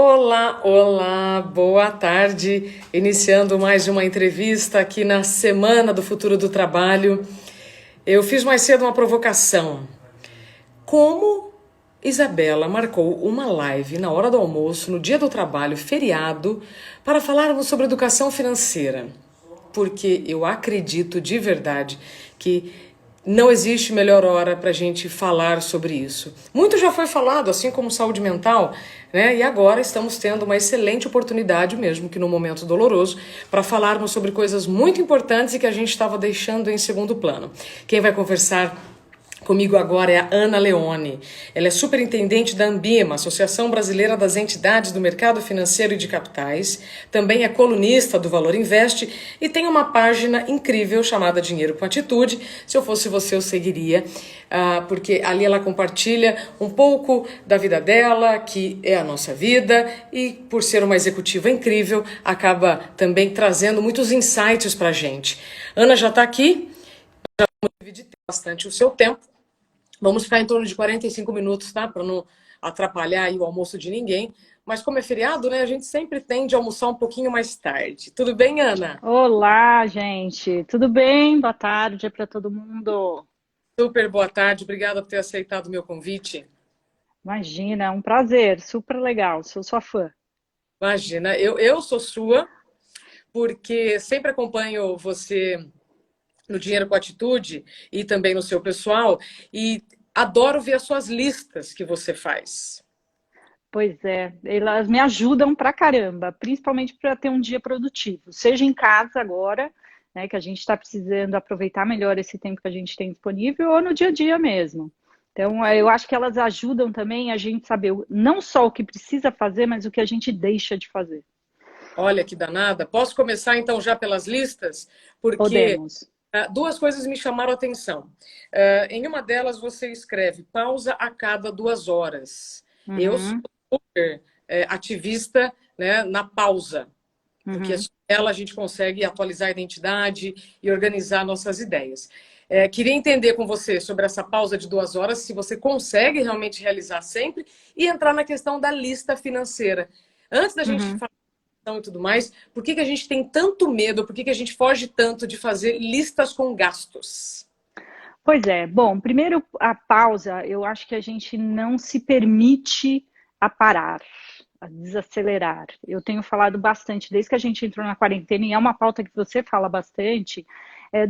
Olá, olá, boa tarde. Iniciando mais uma entrevista aqui na Semana do Futuro do Trabalho. Eu fiz mais cedo uma provocação. Como Isabela marcou uma live na hora do almoço, no dia do trabalho, feriado, para falarmos sobre educação financeira? Porque eu acredito de verdade que não existe melhor hora para a gente falar sobre isso. Muito já foi falado, assim como saúde mental, né? E agora estamos tendo uma excelente oportunidade, mesmo que num momento doloroso, para falarmos sobre coisas muito importantes e que a gente estava deixando em segundo plano. Quem vai conversar comigo agora é a Ana Leone. Ela é superintendente da Ambima, Associação Brasileira das Entidades do Mercado Financeiro e de Capitais. Também é colunista do Valor Invest e tem uma página incrível chamada Dinheiro com Atitude. Se eu fosse você, eu seguiria, porque ali ela compartilha um pouco da vida dela, que é a nossa vida, e por ser uma executiva incrível, acaba também trazendo muitos insights para a gente. Ana já está aqui, já vamos dividir bastante o seu tempo. Vamos ficar em torno de 45 minutos, tá? Para não atrapalhar aí o almoço de ninguém. Mas como é feriado, né? A gente sempre tende a almoçar um pouquinho mais tarde. Tudo bem, Ana? Olá, gente. Tudo bem? Boa tarde para todo mundo. Super boa tarde. Obrigada por ter aceitado o meu convite. Imagina, é um prazer, super legal. Sou sua fã. Imagina, eu sou sua, porque sempre acompanho você no Dinheiro com Atitude e também no seu pessoal, e adoro ver as suas listas que você faz. Pois é, elas me ajudam pra caramba, principalmente para ter um dia produtivo, seja em casa agora, né, que a gente está precisando aproveitar melhor esse tempo que a gente tem disponível, ou no dia a dia mesmo. Então, eu acho que elas ajudam também a gente saber não só o que precisa fazer, mas o que a gente deixa de fazer. Olha que danada. Posso começar então já pelas listas? Porque Podemos. duas coisas me chamaram a atenção. Em uma delas, você escreve pausa a cada 2 horas. Eu sou Uhum, super ativista, né, na pausa, porque uhum. só ela a gente consegue atualizar a identidade e organizar nossas ideias. Queria entender com você sobre essa pausa de 2 horas, se você consegue realmente realizar sempre, e entrar na questão da lista financeira. Antes da gente Uhum. falar e tudo mais, por que que a gente tem tanto medo, por que que a gente foge tanto de fazer listas com gastos? Pois é. Bom, primeiro a pausa, eu acho que a gente não se permite a parar, a desacelerar. Eu tenho falado bastante, desde que a gente entrou na quarentena, e é uma pauta que você fala bastante,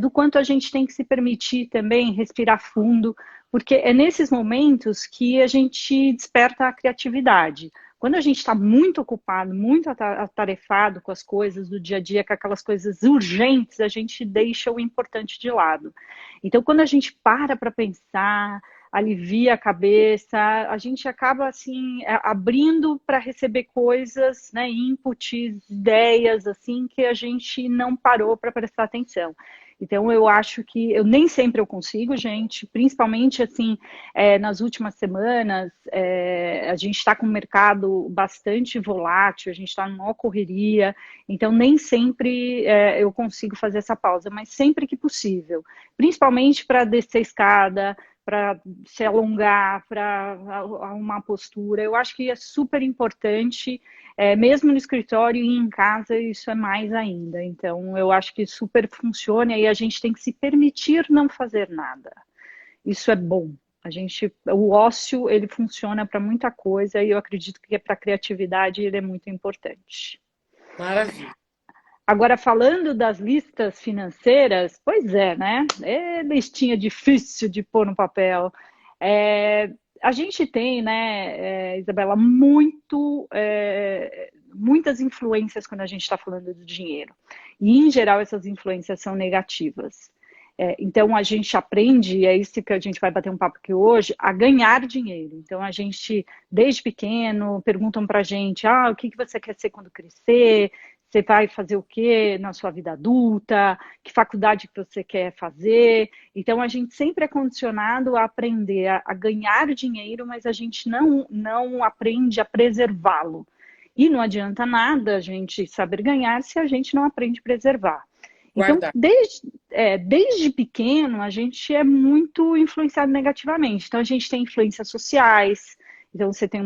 do quanto a gente tem que se permitir também respirar fundo, porque é nesses momentos que a gente desperta a criatividade. Quando a gente está muito ocupado, muito atarefado com as coisas do dia a dia, com aquelas coisas urgentes, a gente deixa o importante de lado. Então, quando a gente para pensar, alivia a cabeça, a gente acaba assim abrindo para receber coisas, né, inputs, ideias assim que a gente não parou para prestar atenção. Então eu acho que eu nem sempre eu consigo, gente, principalmente assim nas últimas semanas a gente está com um mercado bastante volátil, a gente está numa correria, então nem sempre eu consigo fazer essa pausa, mas sempre que possível, principalmente para descer a escada, para se alongar, para arrumar postura. Eu acho que é super importante, mesmo no escritório e em casa, isso é mais ainda. Então, eu acho que super funciona e a gente tem que se permitir não fazer nada. Isso é bom. O ócio, ele funciona para muita coisa e eu acredito que para a criatividade ele é muito importante. Maravilha. Agora, falando das listas financeiras, pois é, né? É listinha difícil de pôr no papel. É, a gente tem, né, Isabela, muitas influências quando a gente está falando do dinheiro. E, em geral, essas influências são negativas. Então, a gente aprende, e é isso que a gente vai bater um papo aqui hoje, a ganhar dinheiro. Então, a gente, desde pequeno, perguntam para a gente, o que você quer ser quando crescer? Você vai fazer o que na sua vida adulta? Que faculdade que você quer fazer? Então, a gente sempre é condicionado a aprender a ganhar dinheiro, mas a gente não aprende a preservá-lo. E não adianta nada a gente saber ganhar se a gente não aprende a preservar. Então, Guardar. desde pequeno, a gente é muito influenciado negativamente. Então, a gente tem influências sociais. Então, você tem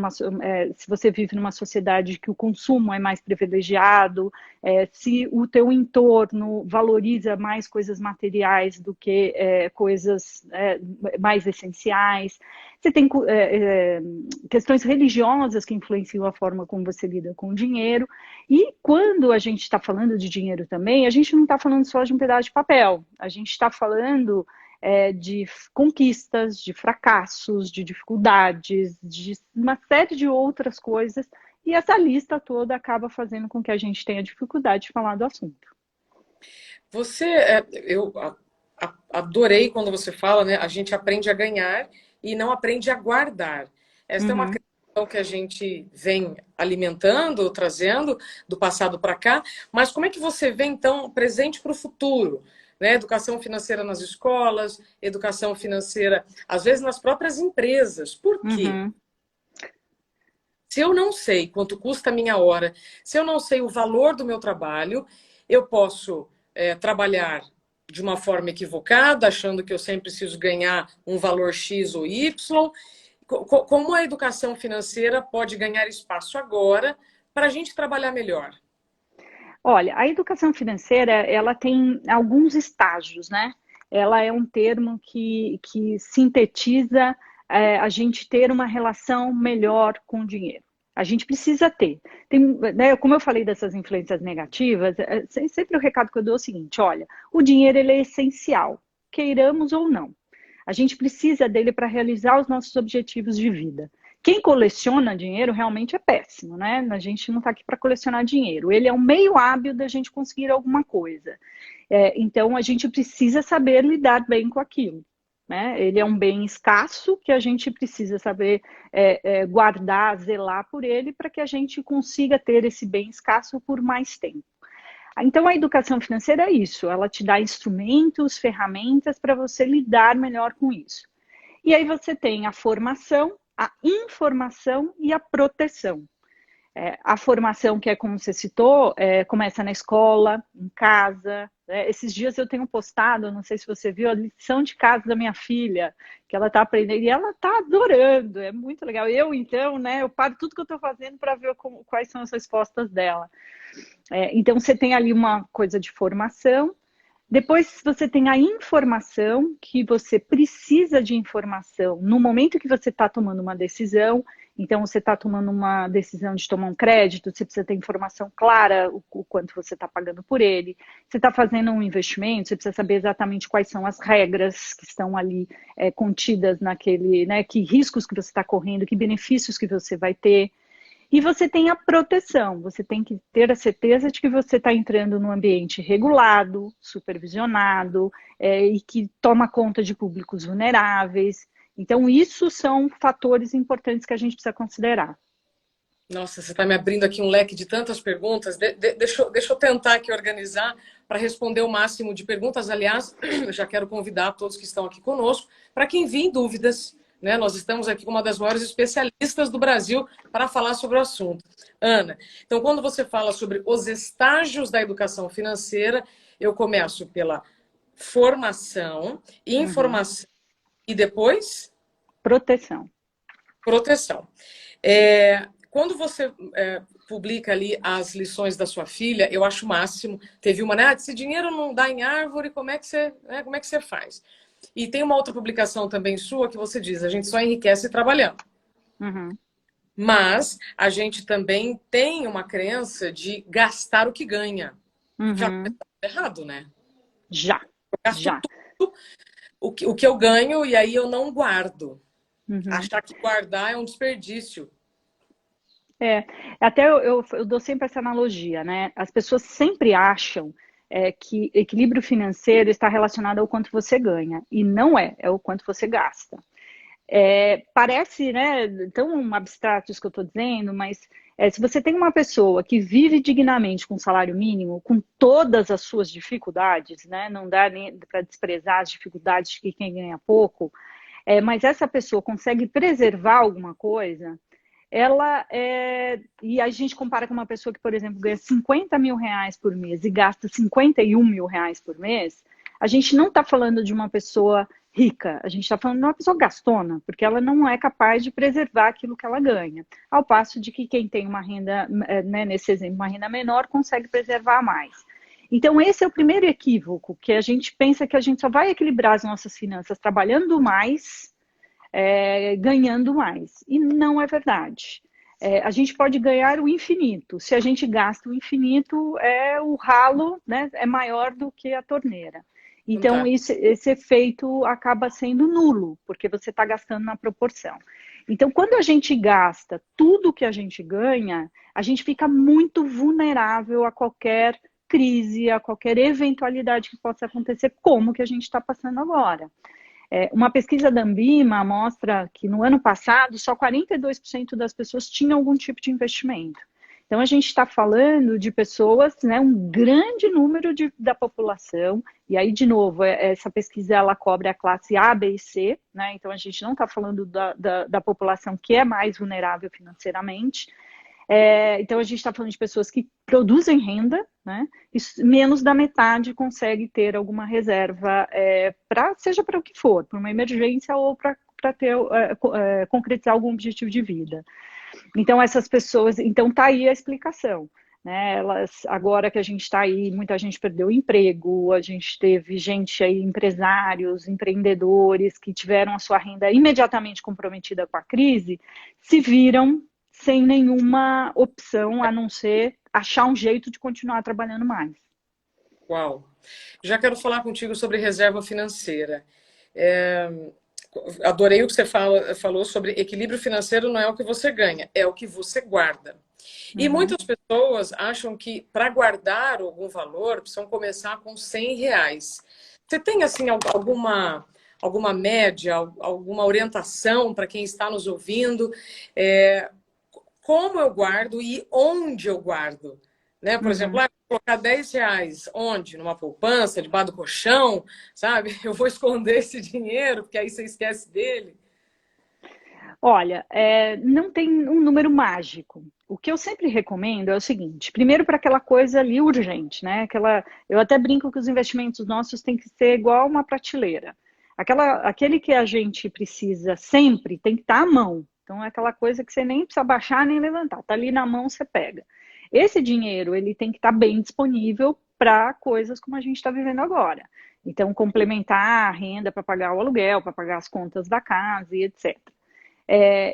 se você vive numa sociedade que o consumo é mais privilegiado, se o teu entorno valoriza mais coisas materiais do que coisas mais essenciais. Você tem questões religiosas que influenciam a forma como você lida com o dinheiro. E quando a gente está falando de dinheiro também, a gente não está falando só de um pedaço de papel. A gente está falando de conquistas, de fracassos, de dificuldades, de uma série de outras coisas. E essa lista toda acaba fazendo com que a gente tenha dificuldade de falar do assunto. Eu adorei quando você fala, né? A gente aprende a ganhar e não aprende a guardar. Esta é uma questão que a gente vem alimentando, trazendo do passado para cá, mas como é que você vê, então, presente para o futuro? Né? Educação financeira nas escolas, educação financeira, às vezes, nas próprias empresas. Por quê? Se eu não sei quanto custa a minha hora, se eu não sei o valor do meu trabalho, eu posso trabalhar de uma forma equivocada, achando que eu sempre preciso ganhar um valor X ou Y. Como a educação financeira pode ganhar espaço agora para a gente trabalhar melhor? Olha, a educação financeira, ela tem alguns estágios, né? Ela é um termo que sintetiza a gente ter uma relação melhor com o dinheiro. A gente precisa ter. Né, como eu falei dessas influências negativas, sempre o recado que eu dou é o seguinte, olha, o dinheiro ele é essencial, queiramos ou não. A gente precisa dele para realizar os nossos objetivos de vida. Quem coleciona dinheiro realmente é péssimo, né? A gente não está aqui para colecionar dinheiro. Ele é um meio hábil da gente conseguir alguma coisa. Então, a gente precisa saber lidar bem com aquilo. Né? Ele é um bem escasso que a gente precisa saber guardar, zelar por ele, para que a gente consiga ter esse bem escasso por mais tempo. Então, a educação financeira é isso. Ela te dá instrumentos, ferramentas para você lidar melhor com isso. E aí você tem a formação, a informação e a proteção. A formação, que é como você citou, começa na escola, em casa. Esses dias eu tenho postado, não sei se você viu, a lição de casa da minha filha, que ela está aprendendo, e ela está adorando, é muito legal. Então, né, eu paro tudo que eu estou fazendo para ver quais são as respostas dela. Então, você tem ali uma coisa de formação. Depois você tem a informação, que você precisa de informação no momento que você está tomando uma decisão. Então, você está tomando uma decisão de tomar um crédito, você precisa ter informação clara, o quanto você está pagando por ele. Você está fazendo um investimento, você precisa saber exatamente quais são as regras que estão ali contidas naquele, né, que riscos que você está correndo, que benefícios que você vai ter. E você tem a proteção, você tem que ter a certeza de que você está entrando num ambiente regulado, supervisionado, e que toma conta de públicos vulneráveis. Então, isso são fatores importantes que a gente precisa considerar. Nossa, você está me abrindo aqui um leque de tantas perguntas. Deixa eu tentar aqui organizar para responder o máximo de perguntas. Aliás, eu já quero convidar todos que estão aqui conosco para quem vir dúvidas. Né? Nós estamos aqui com uma das maiores especialistas do Brasil para falar sobre o assunto. Ana, então quando você fala sobre os estágios da educação financeira, eu começo pela formação, informação e depois? Proteção. Proteção. Quando você publica ali as lições da sua filha, eu acho o máximo. Teve uma, né? Se dinheiro não dá em árvore, como é que você faz? E tem uma outra publicação também sua que você diz, a gente só enriquece trabalhando. Mas a gente também tem uma crença de gastar o que ganha. Já tá errado, né? Já. Eu gasto tudo o que eu ganho e aí eu não guardo. Achar que guardar é um desperdício. Até eu dou sempre essa analogia, né? As pessoas sempre acham que equilíbrio financeiro está relacionado ao quanto você ganha. E não é o quanto você gasta. Parece, né, tão abstrato isso que eu estou dizendo, mas se você tem uma pessoa que vive dignamente com salário mínimo, com todas as suas dificuldades, né, não dá nem para desprezar as dificuldades de quem ganha pouco, mas essa pessoa consegue preservar alguma coisa, e a gente compara com uma pessoa que, por exemplo, ganha 50 mil reais por mês e gasta 51 mil reais por mês, a gente não está falando de uma pessoa rica, a gente está falando de uma pessoa gastona, porque ela não é capaz de preservar aquilo que ela ganha. Ao passo de que quem tem uma renda, né, nesse exemplo, uma renda menor, consegue preservar mais. Então, esse é o primeiro equívoco, que a gente pensa que a gente só vai equilibrar as nossas finanças trabalhando mais, ganhando mais. E não é verdade. A gente pode ganhar o infinito. Se a gente gasta o infinito, o ralo, né, é maior do que a torneira. Então, Fantástico. esse efeito acaba sendo nulo, porque você está gastando na proporção. Então, quando a gente gasta tudo que a gente ganha, a gente fica muito vulnerável a qualquer crise, a qualquer eventualidade que possa acontecer, como que a gente está passando agora. Uma pesquisa da Ambima mostra que no ano passado só 42% das pessoas tinham algum tipo de investimento. Então a gente está falando de pessoas, né, um grande número da população, e aí, de novo, essa pesquisa ela cobre a classe A, B e C, né? Então a gente não está falando da população que é mais vulnerável financeiramente. Então, a gente está falando de pessoas que produzem renda, né? E menos da metade consegue ter alguma reserva, seja para o que for, para uma emergência ou para concretizar algum objetivo de vida. Então, essas pessoas, então tá aí a explicação. Né? Agora que a gente está aí, muita gente perdeu o emprego, a gente teve gente aí, empresários, empreendedores que tiveram a sua renda imediatamente comprometida com a crise, se viram sem nenhuma opção a não ser achar um jeito de continuar trabalhando mais. Uau! Já quero falar contigo sobre reserva financeira. É, adorei o que você falou sobre equilíbrio financeiro, não é o que você ganha, é o que você guarda. E Uhum. muitas pessoas acham que para guardar algum valor precisam começar com R$ 100. Você tem assim alguma média, alguma orientação para quem está nos ouvindo? Como eu guardo e onde eu guardo? Né? Por exemplo, Uhum. colocar R$ 10, onde? Numa poupança, debaixo do colchão, sabe? Eu vou esconder esse dinheiro, porque aí você esquece dele. Olha, não tem um número mágico. O que eu sempre recomendo é o seguinte: primeiro, para aquela coisa ali urgente, né? Eu até brinco que os investimentos nossos têm que ser igual uma prateleira. Aquele que a gente precisa sempre tem que estar à mão. Então, é aquela coisa que você nem precisa baixar nem levantar. Está ali na mão, você pega. Esse dinheiro, ele tem que estar bem disponível para coisas como a gente está vivendo agora. Então, complementar a renda para pagar o aluguel, para pagar as contas da casa e etc.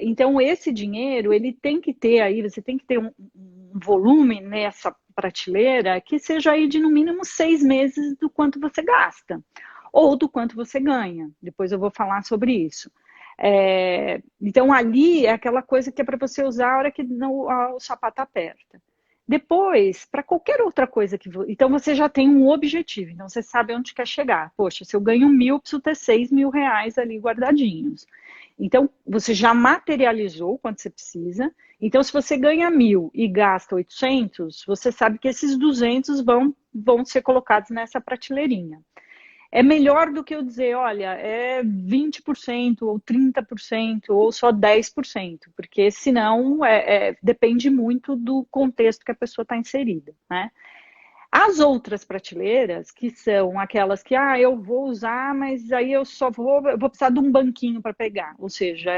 Então, esse dinheiro, ele tem que ter aí, você tem que ter um volume nessa prateleira que seja aí de no mínimo 6 meses do quanto você gasta, ou do quanto você ganha. Depois eu vou falar sobre isso. Então, ali é aquela coisa que é para você usar a hora que o sapato aperta. Depois, para qualquer outra coisa que. Então, você já tem um objetivo, então você sabe onde quer chegar. Poxa, se eu ganho 1.000, preciso ter 6.000 reais ali guardadinhos. Então, você já materializou quanto você precisa. Então, se você ganha 1.000 e gasta 800, você sabe que esses 200 vão ser colocados nessa prateleirinha. É melhor do que eu dizer, olha, é 20% ou 30% ou só 10%, porque senão depende muito do contexto que a pessoa está inserida, né? As outras prateleiras, que são aquelas que, eu vou usar, mas aí eu vou precisar de um banquinho para pegar. Ou seja,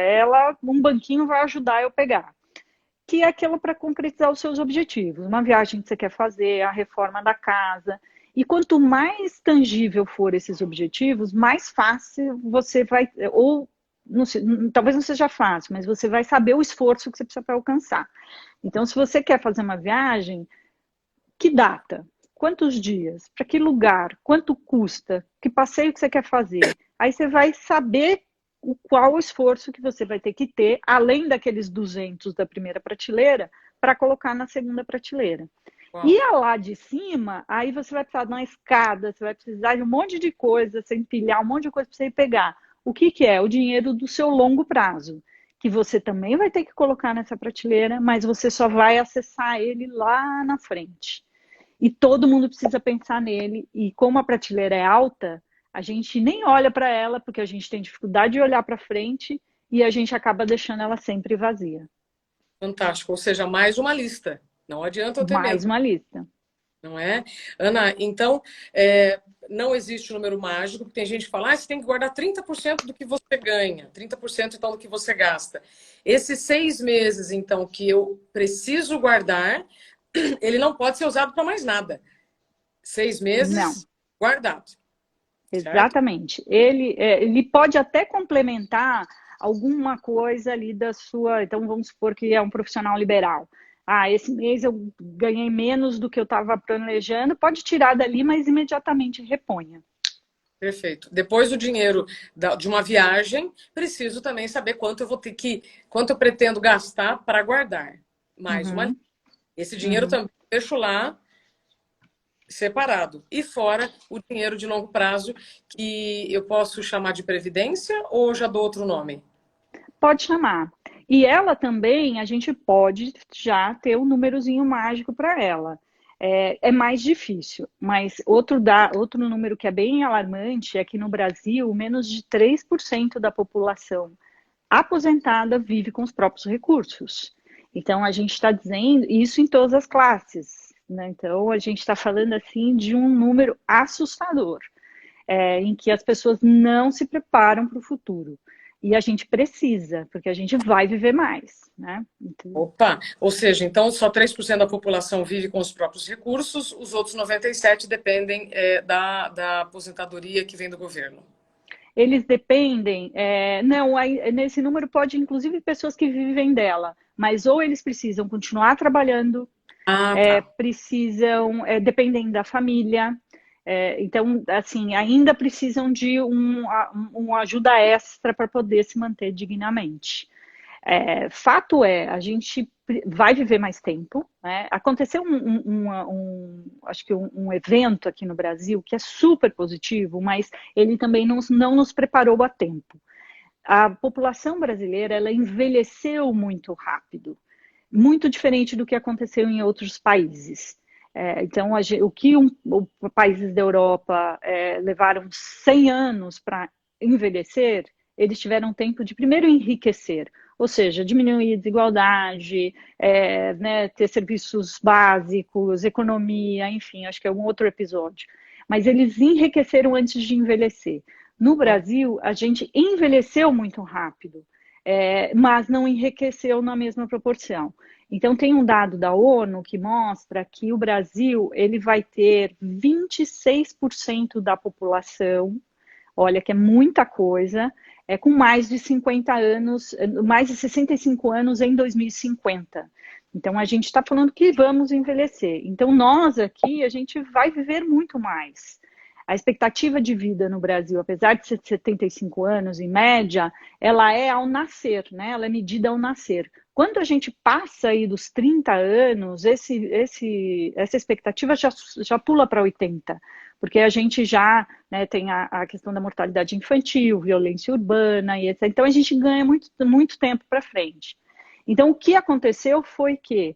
um banquinho vai ajudar eu pegar. Que é aquilo para concretizar os seus objetivos. Uma viagem que você quer fazer, a reforma da casa. E quanto mais tangível for esses objetivos, mais fácil você vai, ou não sei, talvez não seja fácil, mas você vai saber o esforço que você precisa para alcançar. Então, se você quer fazer uma viagem, que data? Quantos dias? Para que lugar? Quanto custa? Que passeio que você quer fazer? Aí você vai saber qual o esforço que você vai ter que ter, além daqueles 200 da primeira prateleira, para colocar na segunda prateleira. Uau. E lá de cima, aí você vai precisar de uma escada, você vai precisar de um monte de coisa, você empilhar um monte de coisa para você ir pegar. O que, que é? O dinheiro do seu longo prazo, que você também vai ter que colocar nessa prateleira, mas você só vai acessar ele lá na frente. E todo mundo precisa pensar nele. E como a prateleira é alta, a gente nem olha para ela, porque a gente tem dificuldade de olhar para frente e a gente acaba deixando ela sempre vazia. Fantástico. Ou seja, mais uma lista. Não adianta eu ter medo, Mais uma lista. não é? Ana, então, não existe número mágico, porque tem gente que fala, você tem que guardar 30% do que você ganha, 30% então do que você gasta. Esses 6 meses, então, que eu preciso guardar, ele não pode ser usado para mais nada. 6 Não. meses guardado, certo? Exatamente. Ele pode até complementar alguma coisa ali da sua. Então, vamos supor que é um profissional liberal. Esse mês eu ganhei menos do que eu estava planejando, pode tirar dali, mas imediatamente reponha. Perfeito. Depois do dinheiro de uma viagem, preciso também saber quanto eu pretendo gastar para guardar. Mais uma. Uhum, Esse dinheiro uhum. também deixo lá separado. E fora o dinheiro de longo prazo, que eu posso chamar de previdência ou já dou outro nome? Pode chamar. E ela também, a gente pode já ter um númerozinho mágico para ela. É mais difícil, mas outro número que é bem alarmante é que no Brasil, menos de 3% da população aposentada vive com os próprios recursos. Então, a gente está dizendo isso em todas as classes, né? Então, a gente está falando assim de um número assustador, em que as pessoas não se preparam para o futuro. E a gente precisa, porque a gente vai viver mais, né? Então, Opa! Ou seja, então só 3% da população vive com os próprios recursos, os outros 97% dependem da aposentadoria que vem do governo. eles dependem, não, nesse número pode inclusive pessoas que vivem dela, mas ou eles precisam continuar trabalhando, Ah, tá. precisam, dependem da família, então, assim, ainda precisam de uma ajuda extra para poder se manter dignamente. Fato é, a gente vai viver mais tempo, né? Aconteceu acho que um evento aqui no Brasil que é super positivo, mas ele também não nos preparou a tempo. A população brasileira, ela envelheceu muito rápido, muito diferente do que aconteceu em outros países. Então, o que os países da Europa levaram 100 anos para envelhecer, eles tiveram tempo de primeiro enriquecer, ou seja, diminuir a desigualdade, né, ter serviços básicos, economia, enfim, acho que é um outro episódio. Mas eles enriqueceram antes de envelhecer. No Brasil, a gente envelheceu muito rápido, mas não enriqueceu na mesma proporção. Então, tem um dado da ONU que mostra que o Brasil ele vai ter 26% da população, olha que é muita coisa, com mais de 50 anos, mais de 65 anos em 2050. Então, a gente está falando que vamos envelhecer. Então, nós aqui, a gente vai viver muito mais. A expectativa de vida no Brasil, apesar de ser 75 anos em média, ela é ao nascer, né? Ela é medida ao nascer. Quando a gente passa aí dos 30 anos, essa expectativa já pula para 80, porque a gente já, né, tem a questão da mortalidade infantil, violência urbana e etc. Então a gente ganha muito tempo para frente. Então o que aconteceu foi que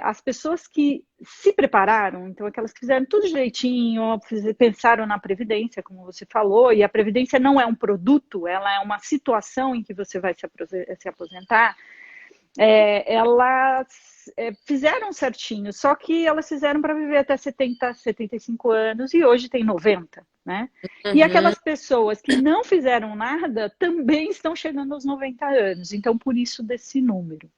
as pessoas que se prepararam, então aquelas que fizeram tudo direitinho, pensaram na Previdência, como você falou, e a Previdência não é um produto, ela é uma situação em que você vai se aposentar, elas fizeram certinho, só que elas fizeram para viver até 70, 75 anos e hoje tem 90, né? E Uhum. aquelas pessoas que não fizeram nada também estão chegando aos 90 anos, então por isso desse número.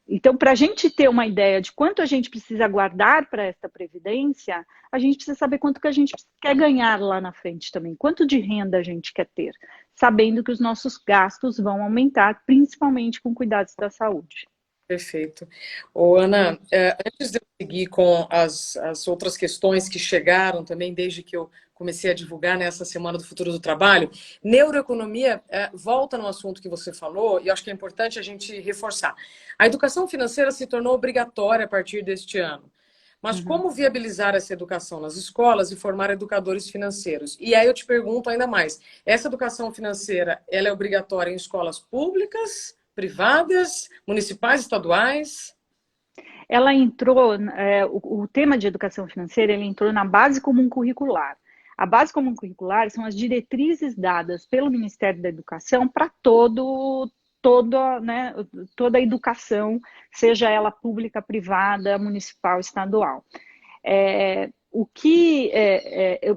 Então, para a gente ter uma ideia de quanto a gente precisa guardar para esta previdência, a gente precisa saber quanto que a gente quer ganhar lá na frente também, quanto de renda a gente quer ter, sabendo que os nossos gastos vão aumentar, principalmente com cuidados da saúde. Perfeito. Ô, Ana, antes de eu seguir com as outras questões que chegaram também desde que eu comecei a divulgar nessa Semana do Futuro do Trabalho, neuroeconomia volta no assunto que você falou e acho que é importante a gente reforçar. A educação financeira se tornou obrigatória a partir deste ano. Mas Uhum. como viabilizar essa educação nas escolas e formar educadores financeiros? E aí eu te pergunto ainda mais, essa educação financeira, ela é obrigatória em escolas públicas, privadas, municipais, estaduais? Ela entrou, o tema de educação financeira, ele entrou na base comum curricular. A base comum curricular são as diretrizes dadas pelo Ministério da Educação para né, toda a educação, seja ela pública, privada, municipal, estadual.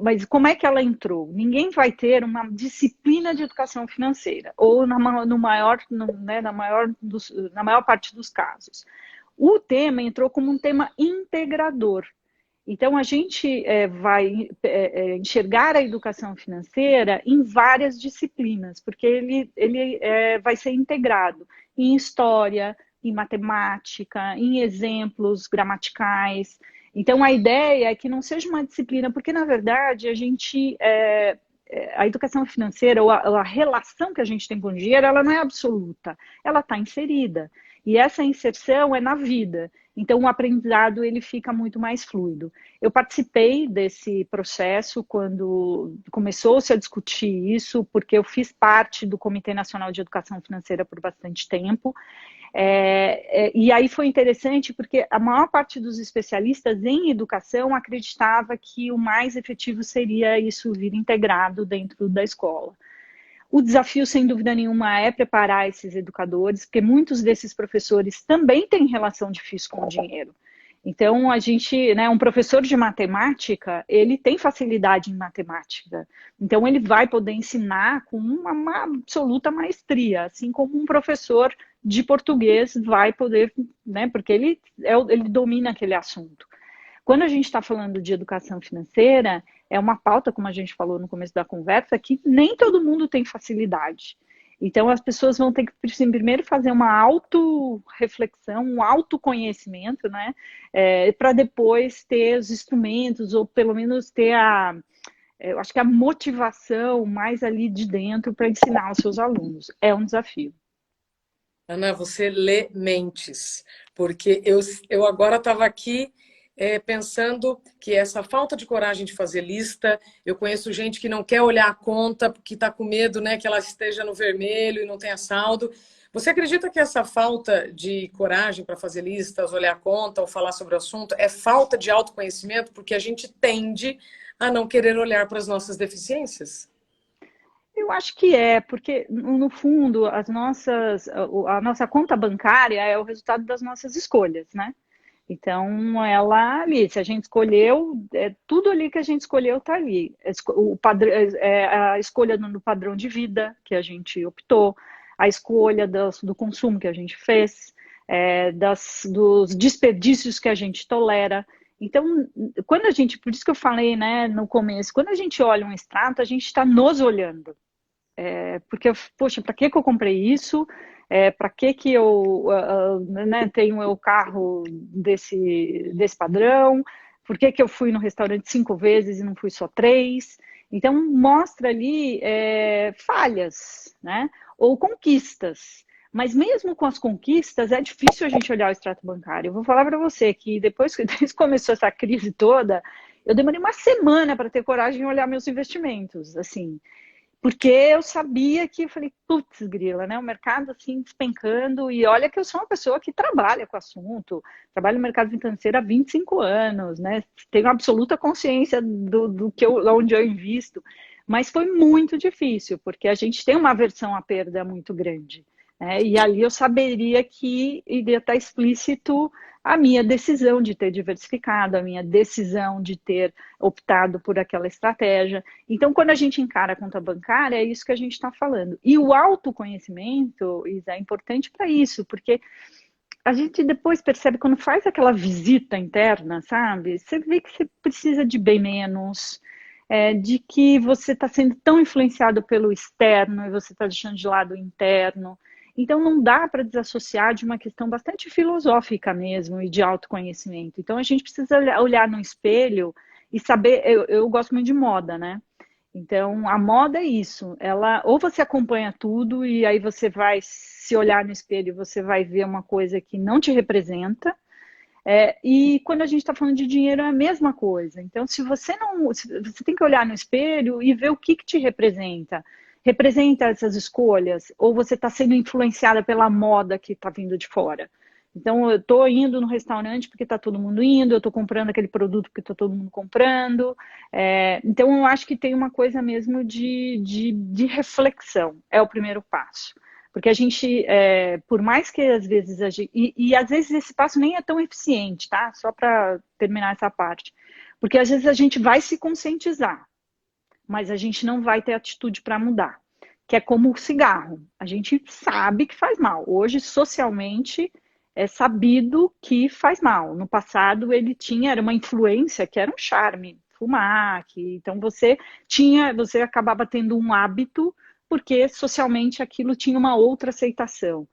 Mas como é que ela entrou? Ninguém vai ter uma disciplina de educação financeira, ou na maior parte dos casos. O tema entrou como um tema integrador. Então, a gente vai enxergar a educação financeira em várias disciplinas, porque ele vai ser integrado em história, em matemática, em exemplos gramaticais. Então, a ideia é que não seja uma disciplina, porque, na verdade, a educação financeira, ou a relação que a gente tem com o dinheiro, ela não é absoluta, ela está inserida. E essa inserção é na vida. Então, o aprendizado ele fica muito mais fluido. Eu participei desse processo quando começou-se a discutir isso, porque eu fiz parte do Comitê Nacional de Educação Financeira por bastante tempo. E aí foi interessante porque a maior parte dos especialistas em educação acreditava que o mais efetivo seria isso vir integrado dentro da escola. O desafio, sem dúvida nenhuma, é preparar esses educadores, porque muitos desses professores também têm relação difícil com o dinheiro. Então, um professor de matemática, ele tem facilidade em matemática. Então, ele vai poder ensinar com uma absoluta maestria, assim como um professor de português vai poder, né, porque ele domina aquele assunto. Quando a gente está falando de educação financeira, é uma pauta, como a gente falou no começo da conversa, que nem todo mundo tem facilidade. Então, as pessoas vão ter que primeiro fazer uma autorreflexão, um autoconhecimento, né? Para depois ter os instrumentos, ou pelo menos ter eu acho que a motivação mais ali de dentro para ensinar aos seus alunos. É um desafio. Ana, você lê mentes, porque eu agora estava aqui pensando que essa falta de coragem de fazer lista, eu conheço gente que não quer olhar a conta porque está com medo, né, que ela esteja no vermelho e não tenha saldo. Você acredita que essa falta de coragem para fazer listas, olhar a conta ou falar sobre o assunto é falta de autoconhecimento porque a gente tende a não querer olhar para as nossas deficiências? Eu acho que porque no fundo a nossa conta bancária é o resultado das nossas escolhas, né? Então, ela ali, se a gente escolheu, tudo ali que a gente escolheu está ali. A escolha no padrão de vida que a gente optou, a escolha do consumo que a gente fez, dos desperdícios que a gente tolera. Então, por isso que eu falei, né, no começo, quando a gente olha um extrato, a gente está nos olhando. Porque, poxa, para que eu comprei isso? Para que eu tenho o carro desse padrão? Por que eu fui no restaurante 5 vezes e não fui só 3? Então, mostra ali falhas, né? Ou conquistas. Mas mesmo com as conquistas, é difícil a gente olhar o extrato bancário. Eu vou falar para você que depois que começou essa crise toda, eu demorei uma semana para ter coragem de olhar meus investimentos, assim. Porque eu sabia que, eu falei, putz, grila, né? O mercado assim despencando, e olha que eu sou uma pessoa que trabalha com o assunto, trabalho no mercado financeiro há 25 anos, né? Tenho absoluta consciência do onde eu invisto, mas foi muito difícil, porque a gente tem uma aversão à perda muito grande, né? E ali eu saberia que iria estar explícito a minha decisão de ter diversificado, a minha decisão de ter optado por aquela estratégia. Então, quando a gente encara a conta bancária, é isso que a gente está falando. E o autoconhecimento, Isa, é importante para isso, porque a gente depois percebe, quando faz aquela visita interna, sabe? Você vê que você precisa de bem menos, de que você está sendo tão influenciado pelo externo e você está deixando de lado o interno. Então, não dá para desassociar de uma questão bastante filosófica mesmo e de autoconhecimento. Então, a gente precisa olhar no espelho e saber. Eu gosto muito de moda, né? Então, a moda é isso. Ou você acompanha tudo e aí você vai se olhar no espelho e você vai ver uma coisa que não te representa. E quando a gente está falando de dinheiro é a mesma coisa. Então, se você tem que olhar no espelho e ver o que te representa. Representa essas escolhas? Ou você está sendo influenciada pela moda que está vindo de fora? Então, eu estou indo no restaurante porque está todo mundo indo, eu estou comprando aquele produto porque está todo mundo comprando. Então, eu acho que tem uma coisa mesmo de reflexão, é o primeiro passo. Porque a gente, por mais que às vezes e às vezes esse passo nem é tão eficiente, tá? Só para terminar essa parte. Porque às vezes a gente vai se conscientizar, mas a gente não vai ter atitude para mudar. Que é como o cigarro. A gente sabe que faz mal. Hoje, socialmente, é sabido que faz mal. No passado, era uma influência que era um charme, fumar. Então, você acabava tendo um hábito, porque socialmente aquilo tinha uma outra aceitação.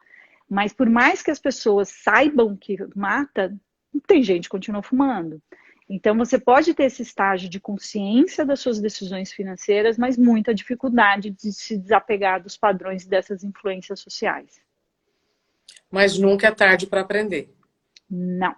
Mas por mais que as pessoas saibam que mata, tem gente que continua fumando. Então, você pode ter esse estágio de consciência das suas decisões financeiras, mas muita dificuldade de se desapegar dos padrões dessas influências sociais. Mas nunca é tarde para aprender. Não.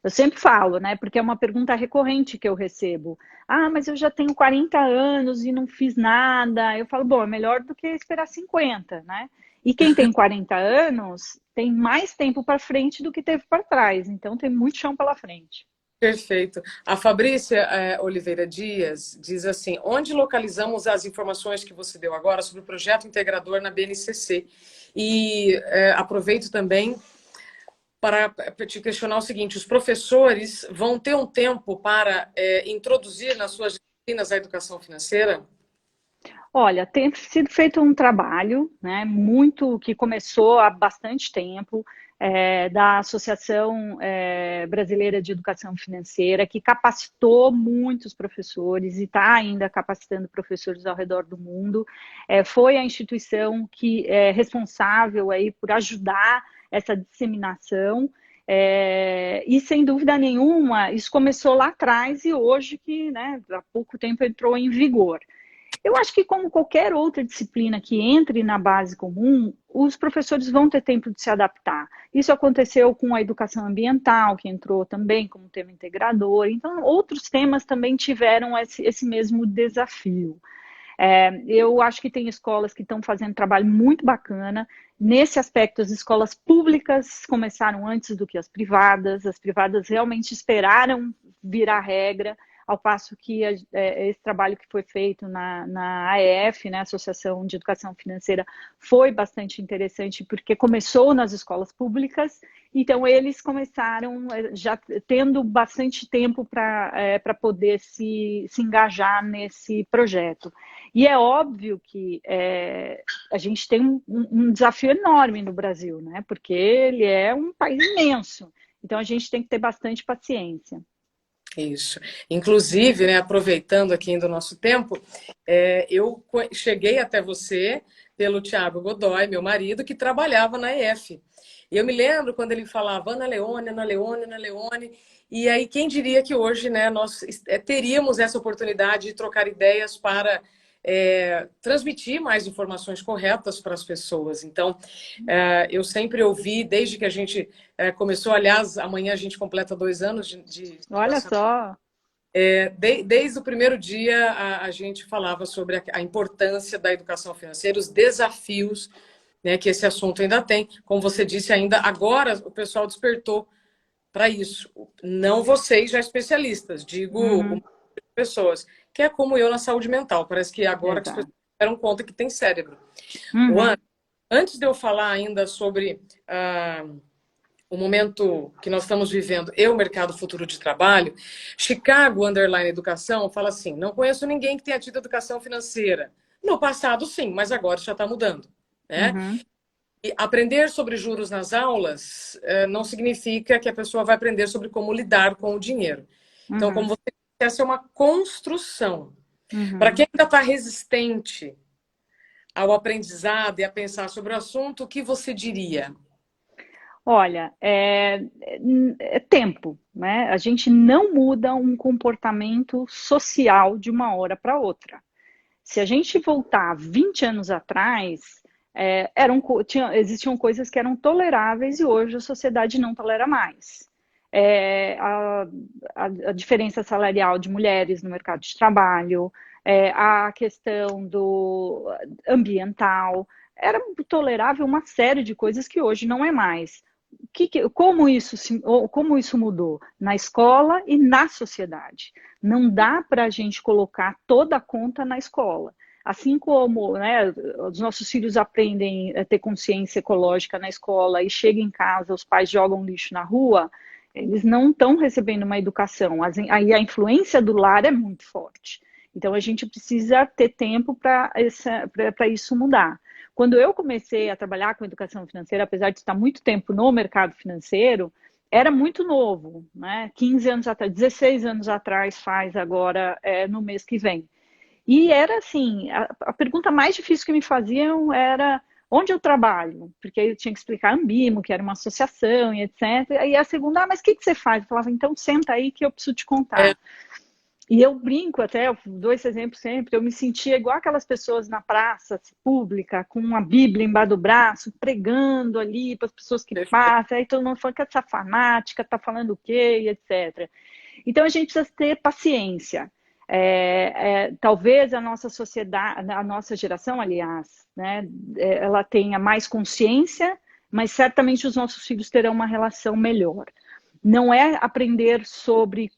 Eu sempre falo, né? Porque é uma pergunta recorrente que eu recebo. Ah, mas eu já tenho 40 anos e não fiz nada. Eu falo, bom, é melhor do que esperar 50, né? E quem tem 40 anos tem mais tempo para frente do que teve para trás. Então, tem muito chão pela frente. Perfeito. A Fabrícia Oliveira Dias diz assim: onde localizamos as informações que você deu agora sobre o projeto integrador na BNCC? E aproveito também para te questionar o seguinte: os professores vão ter um tempo para introduzir nas suas disciplinas a educação financeira? Olha, tem sido feito um trabalho, né, muito que começou há bastante tempo, da Associação Brasileira de Educação Financeira, que capacitou muitos professores e está ainda capacitando professores ao redor do mundo. Foi a instituição que é responsável aí por ajudar essa disseminação. E sem dúvida nenhuma, isso começou lá atrás e hoje que, né, há pouco tempo entrou em vigor. Eu acho que, como qualquer outra disciplina que entre na base comum, os professores vão ter tempo de se adaptar. Isso aconteceu com a educação ambiental, que entrou também como tema integrador. Então, outros temas também tiveram esse mesmo desafio. Eu acho que tem escolas que estão fazendo um trabalho muito bacana. Nesse aspecto, as escolas públicas começaram antes do que as privadas realmente esperaram virar regra, ao passo que esse trabalho que foi feito na AEF, né, Associação de Educação Financeira, foi bastante interessante, porque começou nas escolas públicas, então eles começaram já tendo bastante tempo para poder se engajar nesse projeto. E é óbvio que a gente tem um desafio enorme no Brasil, né? Porque ele é um país imenso. Então a gente tem que ter bastante paciência. Isso. Inclusive, né, aproveitando aqui do nosso tempo, eu cheguei até você pelo Tiago Godoy, meu marido, que trabalhava na EF. E eu me lembro quando ele falava Ana Leone, Ana Leone, Ana Leone. E aí, quem diria que hoje, né, nós teríamos essa oportunidade de trocar ideias para transmitir mais informações corretas para as pessoas. Então, eu sempre ouvi, desde que a gente começou, aliás, amanhã a gente completa 2 anos de Olha só. Desde o primeiro dia, a gente falava sobre a importância da educação financeira, os desafios, né, que esse assunto ainda tem. Como você disse, ainda agora o pessoal despertou para isso. Não vocês já especialistas, digo pessoas, que é como eu na saúde mental. Parece que agora que as pessoas deram conta que tem cérebro. Ana, antes de eu falar ainda sobre o momento que nós estamos vivendo e o mercado futuro de trabalho, Chicago Underline Educação fala assim: não conheço ninguém que tenha tido educação financeira. No passado, sim, mas agora já está mudando. Né? E aprender sobre juros nas aulas não significa que a pessoa vai aprender sobre como lidar com o dinheiro. Então, como você disse, essa é uma construção. Para quem ainda está resistente ao aprendizado e a pensar sobre o assunto, o que você diria? Olha, é tempo, né? A gente não muda um comportamento social de uma hora para outra. Se a gente voltar 20 anos atrás, existiam coisas que eram toleráveis e hoje a sociedade não tolera mais. A diferença salarial de mulheres no mercado de trabalho, a questão do ambiental, era tolerável uma série de coisas que hoje não é mais. Como isso mudou na escola e na sociedade? Não dá para a gente colocar toda a conta na escola. Assim como, né, os nossos filhos aprendem a ter consciência ecológica na escola e chegam em casa, os pais jogam lixo na rua, Eles não estão recebendo uma educação. Aí a influência do lar é muito forte. Então a gente precisa ter tempo para isso mudar. Quando eu comecei a trabalhar com educação financeira, apesar de estar muito tempo no mercado financeiro, era muito novo, né? 15 anos atrás, 16 anos atrás faz agora, no mês que vem. E era assim, a pergunta mais difícil que me faziam era onde eu trabalho? Porque aí eu tinha que explicar a Ambimo, que era uma associação e etc. E a segunda, mas o que você faz? Eu falava, então senta aí que eu preciso te É, contar. E eu brinco até, eu dou esse exemplo sempre, eu me sentia igual aquelas pessoas na praça pública, com uma Bíblia embaixo do braço, pregando ali para as pessoas que perfeito. passam, aí todo mundo falando que essa fanática está falando o quê, e etc. Então a gente precisa ter paciência. Talvez a nossa sociedade, a nossa geração, aliás, né, ela tenha mais consciência, mas certamente os nossos filhos terão uma relação melhor. Não é aprender sobre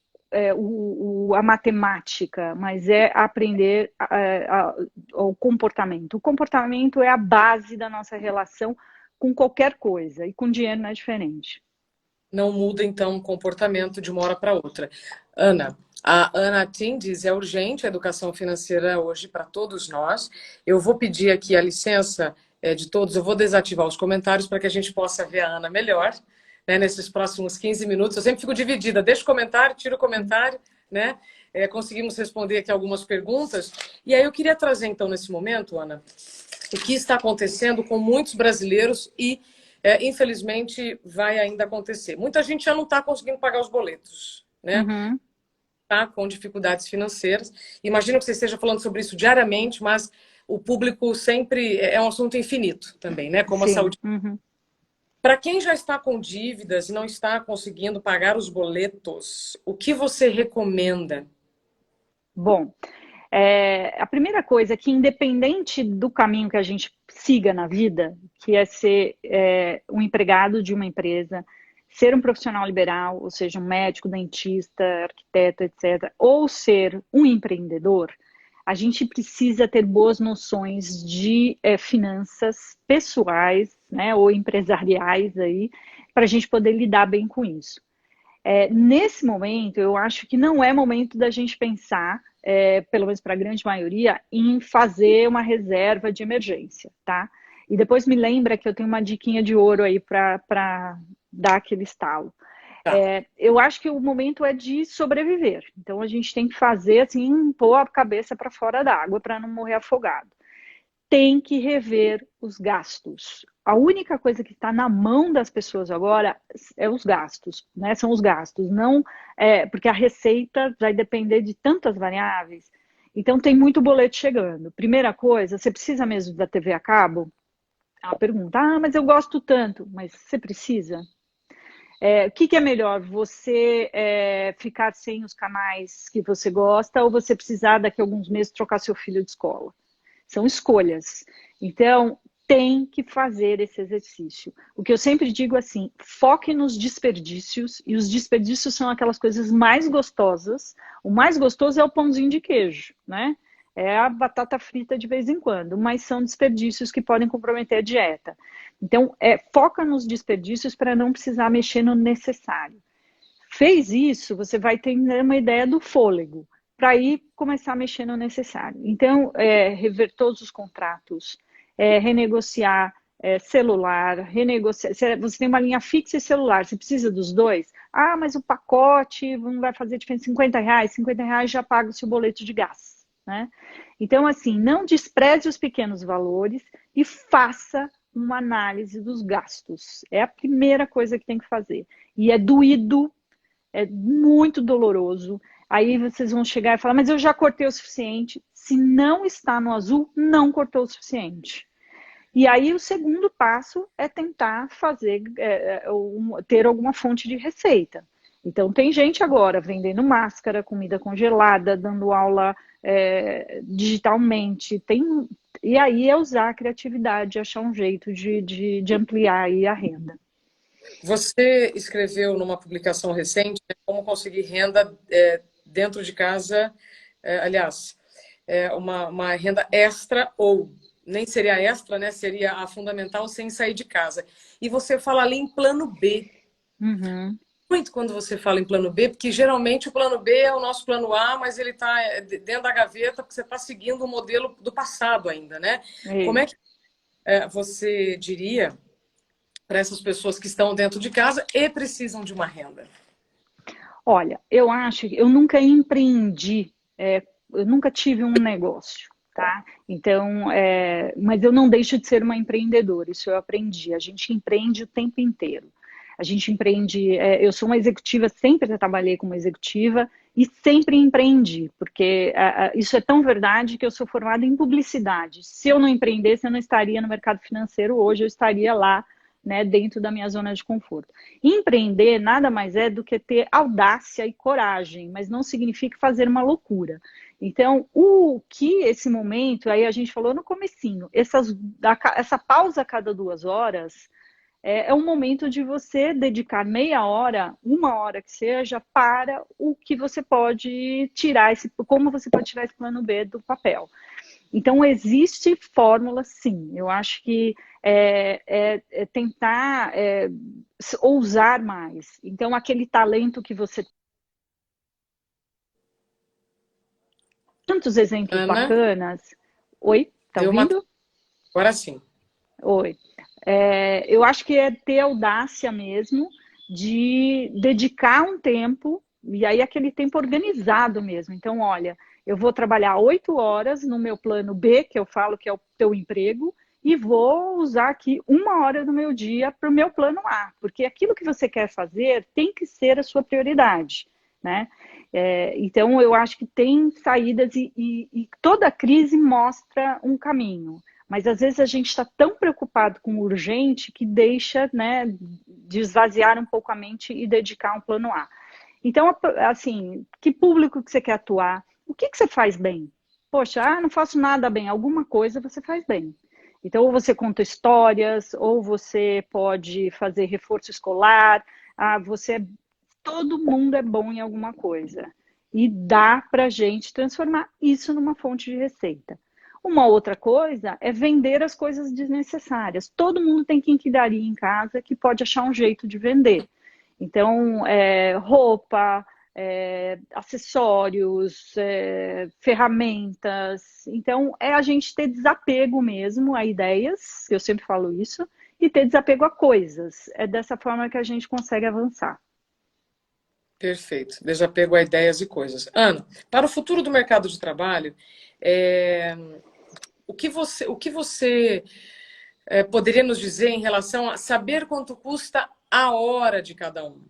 a matemática, mas é aprender o comportamento. O comportamento é a base da nossa relação com qualquer coisa, e com dinheiro não é diferente. Não muda, então, o comportamento de uma hora para outra. Ana, a Ana Tim diz, é urgente a educação financeira hoje para todos nós. Eu vou pedir aqui a licença de todos, eu vou desativar os comentários para que a gente possa ver a Ana melhor, né, nesses próximos 15 minutos. Eu sempre fico dividida, deixo o comentário, tiro o comentário, né? Conseguimos responder aqui algumas perguntas. E aí eu queria trazer, então, nesse momento, Ana, o que está acontecendo com muitos brasileiros e infelizmente, vai ainda acontecer. Muita gente já não está conseguindo pagar os boletos, né? Uhum. Está com dificuldades financeiras. Imagino que você esteja falando sobre isso diariamente, mas o público sempre é um assunto infinito também, né? Como a Sim. saúde. Uhum. Para quem já está com dívidas e não está conseguindo pagar os boletos, o que você recomenda? Bom, a primeira coisa é que, independente do caminho que a gente siga na vida, que é ser um empregado de uma empresa, ser um profissional liberal, ou seja, um médico, dentista, arquiteto, etc., ou ser um empreendedor, a gente precisa ter boas noções de finanças pessoais, né, ou empresariais aí, para a gente poder lidar bem com isso. Nesse momento, eu acho que não é momento da gente pensar, pelo menos para a grande maioria, em fazer uma reserva de emergência, tá? E depois me lembra que eu tenho uma diquinha de ouro aí para dar aquele estalo. Tá. Eu acho que o momento é de sobreviver. Então a gente tem que fazer assim, pôr a cabeça para fora d'água para não morrer afogado. Tem que rever os gastos. A única coisa que está na mão das pessoas agora é os gastos, né? São os gastos, não porque a receita vai depender de tantas variáveis. Então tem muito boleto chegando. Primeira coisa, você precisa mesmo da TV a cabo? É uma pergunta. Ah, mas eu gosto tanto. Mas você precisa? O que é melhor? Você ficar sem os canais que você gosta ou você precisar daqui a alguns meses trocar seu filho de escola? São escolhas. Então, tem que fazer esse exercício. O que eu sempre digo assim, foque nos desperdícios, e os desperdícios são aquelas coisas mais gostosas. O mais gostoso é o pãozinho de queijo, né? É a batata frita de vez em quando, mas são desperdícios que podem comprometer a dieta. Então, foca nos desperdícios para não precisar mexer no necessário. Fez isso, você vai ter uma ideia do fôlego para aí começar a mexer no necessário. Então, rever todos os contratos, renegociar celular, renegociar. Você tem uma linha fixa e celular, você precisa dos dois? Ah, mas o pacote não vai fazer diferença, R$ 50, R$ 50 já paga o seu boleto de gás, né? Então, assim, não despreze os pequenos valores e faça uma análise dos gastos. É a primeira coisa que tem que fazer. E é doído, é muito doloroso. Aí vocês vão chegar e falar, mas eu já cortei o suficiente. Se não está no azul, não cortou o suficiente. E aí o segundo passo é tentar fazer, ter alguma fonte de receita. Então tem gente agora vendendo máscara, comida congelada, dando aula digitalmente. E aí é usar a criatividade, achar um jeito de ampliar aí a renda. Você escreveu numa publicação recente, né, como conseguir renda dentro de casa, aliás, uma renda extra ou nem seria extra, né? Seria a fundamental sem sair de casa. E você fala ali em plano B. Uhum. muito quando você fala em plano B, porque geralmente o plano B é o nosso plano A, mas ele está dentro da gaveta porque você está seguindo o modelo do passado ainda, né? Como é que você diria para essas pessoas que estão dentro de casa e precisam de uma renda? Olha, eu acho que eu nunca empreendi, eu nunca tive um negócio, tá? Então, mas eu não deixo de ser uma empreendedora, isso eu aprendi. A gente empreende o tempo inteiro. A gente empreende, eu sou uma executiva, sempre trabalhei como executiva e sempre empreendi, porque isso é tão verdade que eu sou formada em publicidade. Se eu não empreendesse, eu não estaria no mercado financeiro hoje, eu estaria lá, né, dentro da minha zona de conforto. Empreender nada mais é do que ter audácia e coragem, mas não significa fazer uma loucura. Então, o que esse momento, aí a gente falou no comecinho, essa pausa a cada 2 horas é um momento de você dedicar meia hora, 1 hora que seja, para o que você pode tirar, como você pode tirar esse plano B do papel. Então, existe fórmula, sim. Eu acho que tentar ousar mais. Então, aquele talento que você... Tantos exemplos Ana, bacanas. Oi, tá deu uma. ouvindo? Agora sim. Oi. Eu acho que é ter audácia mesmo de dedicar um tempo, e aí aquele tempo organizado mesmo. Então, olha, eu vou trabalhar 8 horas no meu plano B, que eu falo que é o teu emprego, e vou usar aqui 1 hora do meu dia para o meu plano A, porque aquilo que você quer fazer tem que ser a sua prioridade, né? Então, eu acho que tem saídas e toda crise mostra um caminho. Mas às vezes a gente está tão preocupado com o urgente que deixa, né, de esvaziar um pouco a mente e dedicar um plano A. Então, assim, que público que você quer atuar? O que você faz bem? Poxa, não faço nada bem. Alguma coisa você faz bem. Então, ou você conta histórias, ou você pode fazer reforço escolar. Todo mundo é bom em alguma coisa. E dá para a gente transformar isso numa fonte de receita. Uma outra coisa é vender as coisas desnecessárias. Todo mundo tem quinquilharia em casa que pode achar um jeito de vender. Então, roupa, acessórios, ferramentas. Então, é a gente ter desapego mesmo a ideias, eu sempre falo isso, e ter desapego a coisas. É dessa forma que a gente consegue avançar. Perfeito. Desapego a ideias e coisas. Ana, para o futuro do mercado de trabalho, é, o que você poderia nos dizer em relação a saber quanto custa a hora de cada um?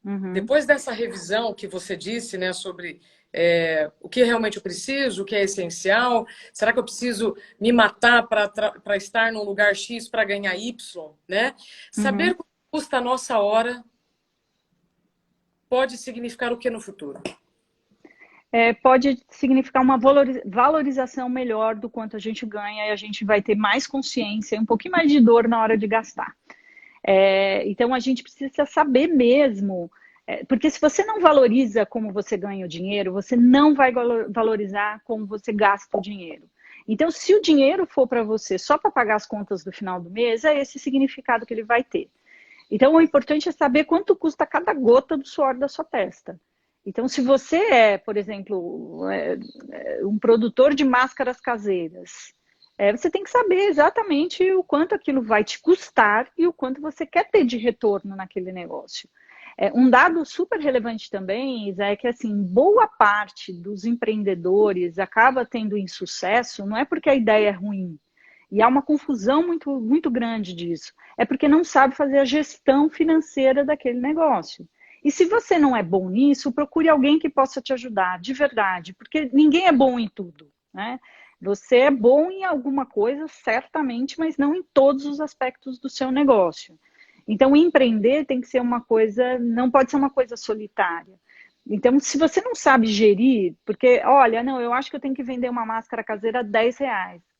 Uhum. Depois dessa revisão que você disse, né, sobre o que realmente eu preciso, o que é essencial, será que eu preciso me matar para estar num lugar X para ganhar Y, né? Uhum. Saber quanto custa a nossa hora pode significar o que no futuro? Pode significar uma valorização melhor do quanto a gente ganha e a gente vai ter mais consciência, um pouquinho mais de dor na hora de gastar. Então a gente precisa saber mesmo, porque se você não valoriza como você ganha o dinheiro, você não vai valorizar como você gasta o dinheiro. Então, se o dinheiro for para você só para pagar as contas do final do mês, é esse significado que ele vai ter. Então, o importante é saber quanto custa cada gota do suor da sua testa. Então, se você por exemplo, um produtor de máscaras caseiras, você tem que saber exatamente o quanto aquilo vai te custar e o quanto você quer ter de retorno naquele negócio. Um dado super relevante também, Isa, é que assim, boa parte dos empreendedores acaba tendo insucesso, não é porque a ideia é ruim, e há uma confusão muito, muito grande disso. É porque não sabe fazer a gestão financeira daquele negócio. E se você não é bom nisso, procure alguém que possa te ajudar, de verdade, porque ninguém é bom em tudo, né? Você é bom em alguma coisa, certamente, mas não em todos os aspectos do seu negócio. Então, empreender tem que ser uma coisa, não pode ser uma coisa solitária. Então, se você não sabe gerir, porque, olha, não, eu acho que eu tenho que vender uma máscara caseira a R$ 10.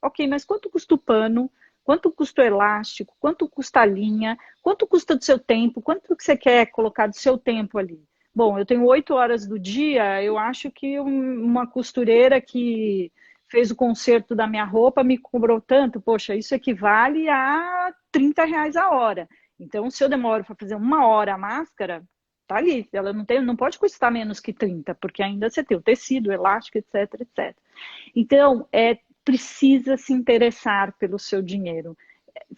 Ok, mas quanto custa o pano? Quanto custa o elástico? Quanto custa a linha? Quanto custa do seu tempo? Quanto que você quer colocar do seu tempo ali? Bom, eu tenho 8 horas do dia, eu acho que uma costureira que fez o conserto da minha roupa me cobrou tanto, poxa, isso equivale a R$ 30 a hora. Então, se eu demoro para fazer 1 hora a máscara, Tá ali, ela não pode custar menos que 30, porque ainda você tem o tecido, o elástico, etc, etc. Então, precisa se interessar pelo seu dinheiro.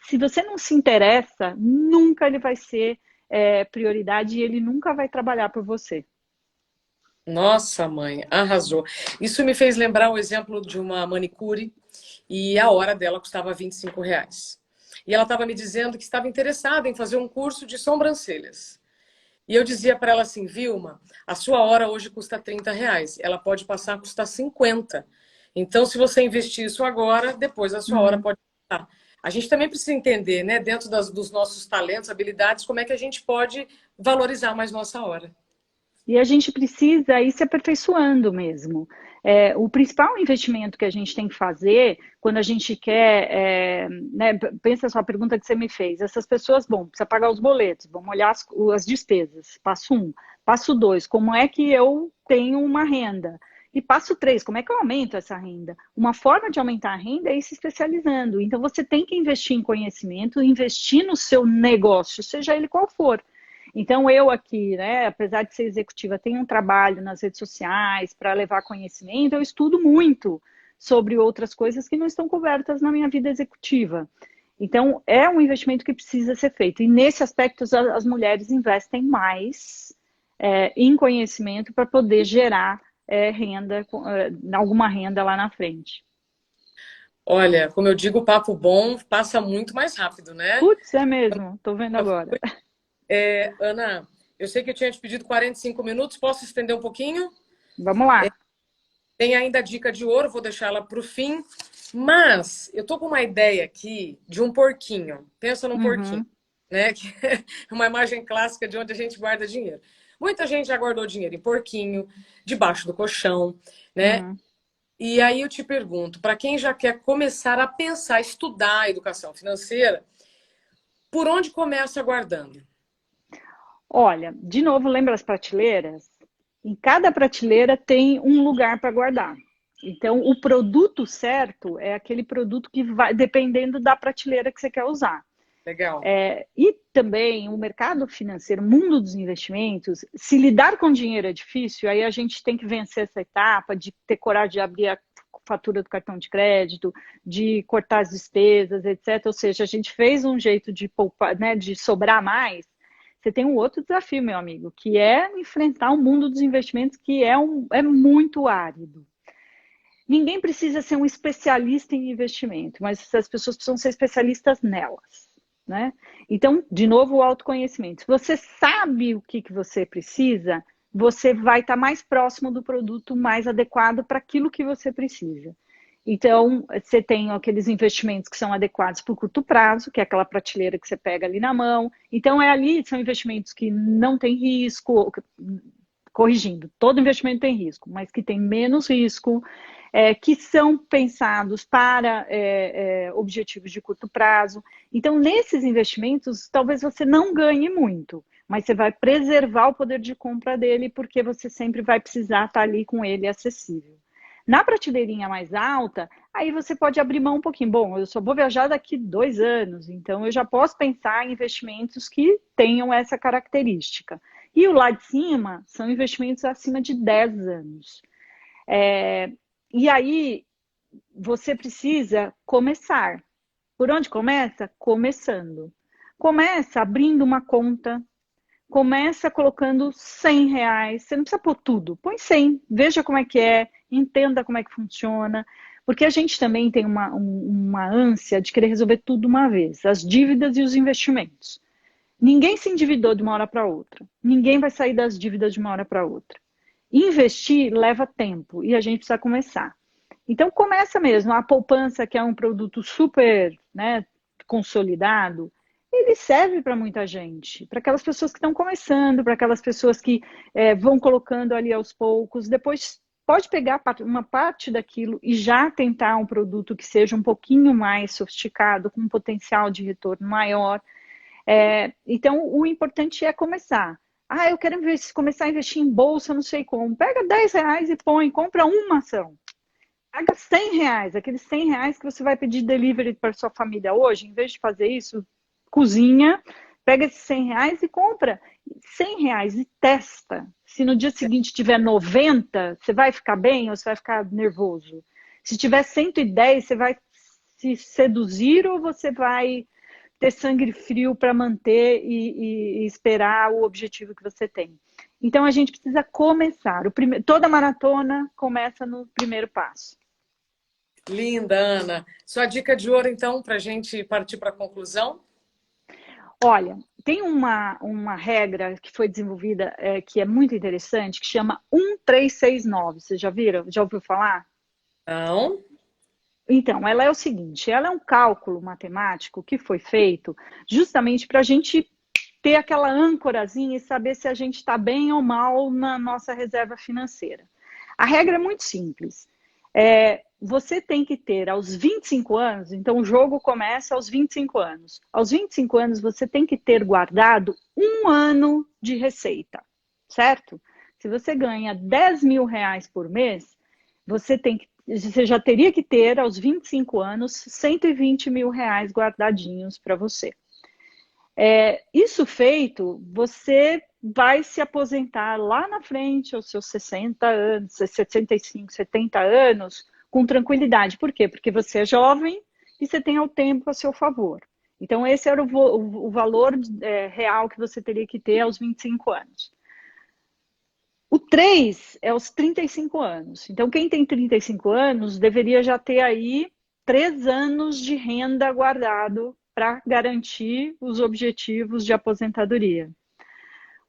Se você não se interessa, nunca ele vai ser prioridade e ele nunca vai trabalhar por você. Nossa, mãe, arrasou. Isso me fez lembrar o exemplo de uma manicure e a hora dela custava R$ 25. E ela estava me dizendo que estava interessada em fazer um curso de sobrancelhas. E eu dizia para ela assim, Vilma, a sua hora hoje custa R$ 30, ela pode passar a custar 50. Então, se você investir isso agora, depois a sua hora Uhum. pode custar. A gente também precisa entender, né, dentro dos nossos talentos, habilidades, como é que a gente pode valorizar mais nossa hora. E a gente precisa ir se aperfeiçoando mesmo. O principal investimento que a gente tem que fazer quando a gente quer, né, pensa só a pergunta que você me fez, essas pessoas, bom, precisa pagar os boletos, vamos olhar as despesas, passo um. Passo dois, como é que eu tenho uma renda? E passo três, como é que eu aumento essa renda? Uma forma de aumentar a renda é ir se especializando. Então você tem que investir em conhecimento, investir no seu negócio, seja ele qual for. Então, eu aqui, né, apesar de ser executiva, tenho um trabalho nas redes sociais para levar conhecimento, eu estudo muito sobre outras coisas que não estão cobertas na minha vida executiva. Então, é um investimento que precisa ser feito. E nesse aspecto, as mulheres investem mais em conhecimento para poder gerar renda, alguma renda lá na frente. Olha, como eu digo, o papo bom passa muito mais rápido, né? Putz, é mesmo, estou vendo agora. Ana, eu sei que eu tinha te pedido 45 minutos, posso estender um pouquinho? Vamos lá. Tem ainda a dica de ouro, vou deixar ela para o fim. Mas eu tô com uma ideia aqui de um porquinho. Pensa num porquinho, Uhum, né? Que é uma imagem clássica de onde a gente guarda dinheiro. Muita gente já guardou dinheiro em porquinho, debaixo do colchão, né? uhum. E aí eu te pergunto, para quem já quer começar a pensar, estudar a educação financeira, por onde começa guardando? Olha, de novo, lembra as prateleiras? Em cada prateleira tem um lugar para guardar. Então, o produto certo é aquele produto que vai, dependendo da prateleira que você quer usar. Legal. E também o mercado financeiro, o mundo dos investimentos, se lidar com dinheiro é difícil, aí a gente tem que vencer essa etapa de ter coragem de abrir a fatura do cartão de crédito, de cortar as despesas, etc. Ou seja, a gente fez um jeito de poupar, né, de sobrar mais. Você tem um outro desafio, meu amigo, que é enfrentar o mundo dos investimentos, que é muito árido. Ninguém precisa ser um especialista em investimento, mas as pessoas precisam ser especialistas nelas, né? Então, de novo, o autoconhecimento. Se você sabe o que você precisa, você vai estar mais próximo do produto mais adequado para aquilo que você precisa. Então, você tem aqueles investimentos que são adequados para o curto prazo, que é aquela prateleira que você pega ali na mão. Então, são investimentos que não têm risco, corrigindo, todo investimento tem risco, mas que tem menos risco, que são pensados para objetivos de curto prazo. Então, nesses investimentos, talvez você não ganhe muito, mas você vai preservar o poder de compra dele, porque você sempre vai precisar estar ali com ele acessível. Na prateleirinha mais alta, aí você pode abrir mão um pouquinho. Bom, eu só vou viajar daqui 2 anos, então eu já posso pensar em investimentos que tenham essa característica. E o lá de cima são investimentos acima de 10 anos. E aí você precisa começar. Por onde começa? Começando. Começa abrindo uma conta, começa colocando R$ 100. Você não precisa pôr tudo, põe 100, veja como é que é, entenda como é que funciona. Porque a gente também tem uma ânsia de querer resolver tudo de uma vez, as dívidas e os investimentos. Ninguém se endividou de uma hora para outra. Ninguém vai sair das dívidas de uma hora para outra. Investir leva tempo e a gente precisa começar. Então começa mesmo. A poupança, que é um produto super, né, consolidado, ele serve para muita gente, para aquelas pessoas que estão começando, para aquelas pessoas que vão colocando ali aos poucos. Depois pode pegar uma parte daquilo e já tentar um produto que seja um pouquinho mais sofisticado, com um potencial de retorno maior. Então, o importante é começar. Ah, eu quero começar a investir em bolsa, não sei como. Pega R$ 10 e põe, compra uma ação. Paga R$ 100, aqueles R$ 100 que você vai pedir delivery para sua família hoje, em vez de fazer isso, cozinha, Pega esses R$ 100 e compra R$ 100 e testa. Se no dia seguinte tiver 90, você vai ficar bem ou você vai ficar nervoso? Se tiver 110, você vai se seduzir ou você vai ter sangue frio para manter e esperar o objetivo que você tem? Então a gente precisa começar. Toda maratona começa no primeiro passo. Linda, Ana. Sua dica de ouro, então, para a gente partir para a conclusão? Olha, tem uma regra que foi desenvolvida que é muito interessante, que chama 1369. Vocês já viram? Já ouviu falar? Não. Então, ela é o seguinte, ela é um cálculo matemático que foi feito justamente para a gente ter aquela âncorazinha e saber se a gente está bem ou mal na nossa reserva financeira. A regra é muito simples. Você tem que ter aos 25 anos, então o jogo começa aos 25 anos. Aos 25 anos você tem que ter guardado 1 ano de receita, certo? Se você ganha R$ 10.000 por mês, você já teria que ter aos 25 anos R$ 120.000 guardadinhos para você. Isso feito, você vai se aposentar lá na frente, aos seus 60 anos, 65, 70 anos, com tranquilidade. Por quê? Porque você é jovem e você tem o tempo a seu favor. Então, esse era o valor real que você teria que ter aos 25 anos. O 3 é aos 35 anos. Então, quem tem 35 anos deveria já ter aí 3 anos de renda guardado para garantir os objetivos de aposentadoria.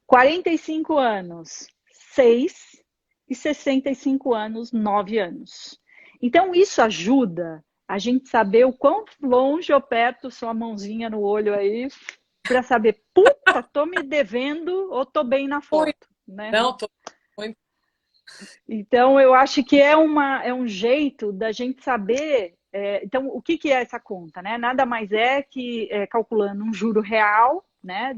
45 anos, 6, e 65 anos, 9 anos. Então, isso ajuda a gente saber o quão longe ou perto sua mãozinha no olho aí, para saber, puta, tô me devendo ou tô bem na foto, né? Não, tô muito. Então, eu acho que é um jeito da gente saber. Então, o que é essa conta, né? Nada mais é que calculando um juro real, né?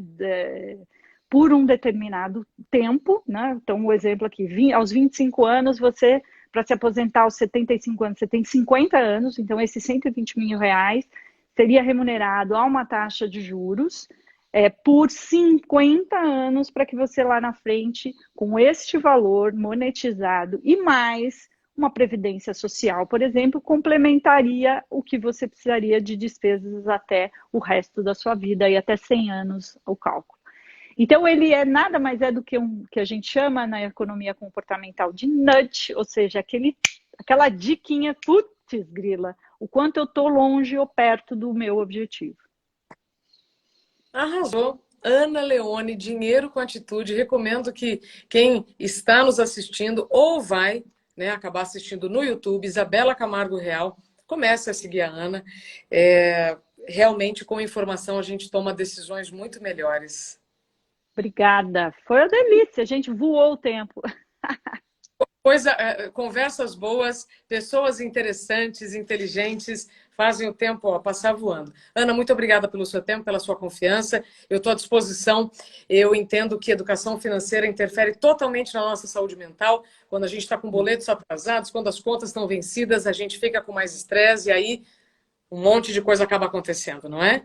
Por um determinado tempo, né? Então, o exemplo aqui, aos 25 anos, você, para se aposentar aos 75 anos, você tem 50 anos, então esses R$ 120.000 seria remunerado a uma taxa de juros por 50 anos, para que você lá na frente, com este valor monetizado e mais uma previdência social, por exemplo, complementaria o que você precisaria de despesas até o resto da sua vida, e até 100 anos o cálculo. Então, ele nada mais do que que a gente chama na economia comportamental de nudge, ou seja, aquela diquinha, putz, grila, o quanto eu estou longe ou perto do meu objetivo. Arrasou. Ana Leone, Dinheiro com Atitude. Recomendo que quem está nos assistindo ou vai, né, acabar assistindo no YouTube, Isabela Camargo Real, comece a seguir a Ana. Realmente, com informação, a gente toma decisões muito melhores. Obrigada. Foi uma delícia. A gente voou o tempo. Conversas boas, pessoas interessantes, inteligentes, fazem o tempo passar voando. Ana, muito obrigada pelo seu tempo, pela sua confiança. Eu estou à disposição. Eu entendo que educação financeira interfere totalmente na nossa saúde mental. Quando a gente está com boletos atrasados, quando as contas estão vencidas, a gente fica com mais estresse e aí um monte de coisa acaba acontecendo, não é?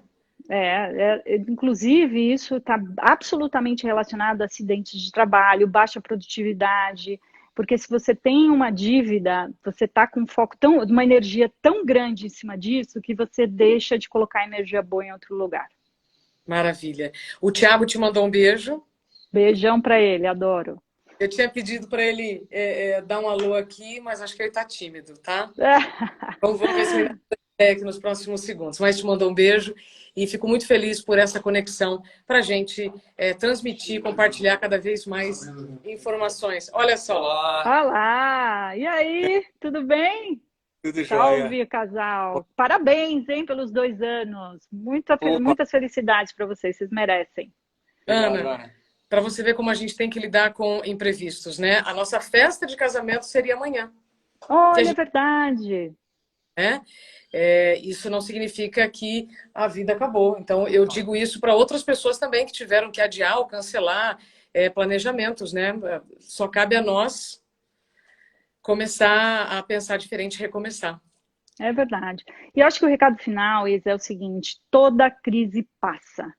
Inclusive, isso está absolutamente relacionado a acidentes de trabalho, baixa produtividade, porque se você tem uma dívida, você está com uma energia tão grande em cima disso que você deixa de colocar energia boa em outro lugar. Maravilha. O Thiago te mandou um beijo. Beijão para ele, adoro. Eu tinha pedido para ele dar um alô aqui, mas acho que ele está tímido, tá? Então vamos ver se ele aqui nos próximos segundos. Mas te mandou um beijo e fico muito feliz por essa conexão para a gente transmitir, compartilhar cada vez mais informações. Olha só. Olá! E aí, tudo bem? Tudo jóia. Salve, casal! Parabéns, hein, pelos 2 anos. Muitas felicidades para vocês merecem. Ana, para você ver como a gente tem que lidar com imprevistos, né? A nossa festa de casamento seria amanhã. Olha, é verdade. Isso não significa que a vida acabou. Então, eu digo isso para outras pessoas também que tiveram que adiar ou cancelar planejamentos, né? Só cabe a nós começar a pensar diferente e recomeçar. É verdade. E eu acho que o recado final, Isa, é o seguinte: toda crise passa.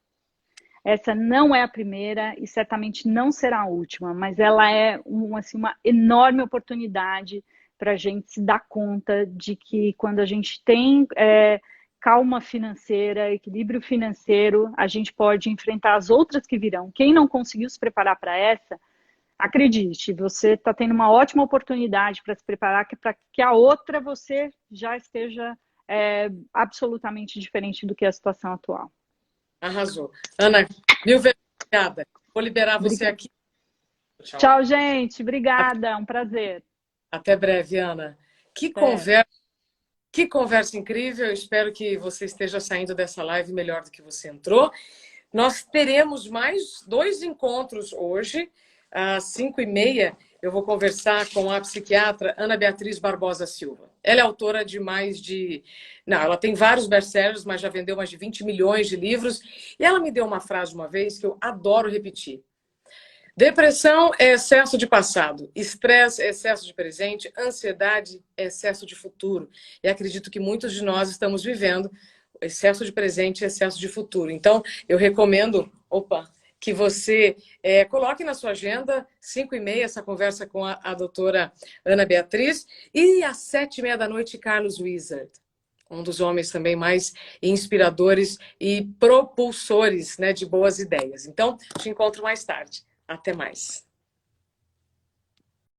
Essa não é a primeira e certamente não será a última, mas ela é assim, uma enorme oportunidade para a gente se dar conta de que quando a gente tem calma financeira, equilíbrio financeiro, a gente pode enfrentar as outras que virão. Quem não conseguiu se preparar para essa, acredite, você está tendo uma ótima oportunidade para se preparar para que a outra você já esteja absolutamente diferente do que a situação atual. Arrasou. Ana, mil vezes obrigada. Vou liberar você Obrigada. aqui. Tchau. Tchau, gente. Obrigada. Um prazer. Até breve, Ana. Que conversa incrível. Eu espero que você esteja saindo dessa live melhor do que você entrou. Nós teremos mais 2 encontros hoje, às 5h30. Eu vou conversar com a psiquiatra Ana Beatriz Barbosa Silva. Ela é autora de Não, ela tem vários best-sellers, mas já vendeu mais de 20 milhões de livros. E ela me deu uma frase uma vez que eu adoro repetir. Depressão é excesso de passado, estresse é excesso de presente, ansiedade é excesso de futuro. E acredito que muitos de nós estamos vivendo excesso de presente e excesso de futuro. Então, eu recomendo, que você coloque na sua agenda 5h30 essa conversa com a doutora Ana Beatriz e às 7h30 da noite, Carlos Wizard, um dos homens também mais inspiradores e propulsores, né, de boas ideias. Então, te encontro mais tarde. Até mais.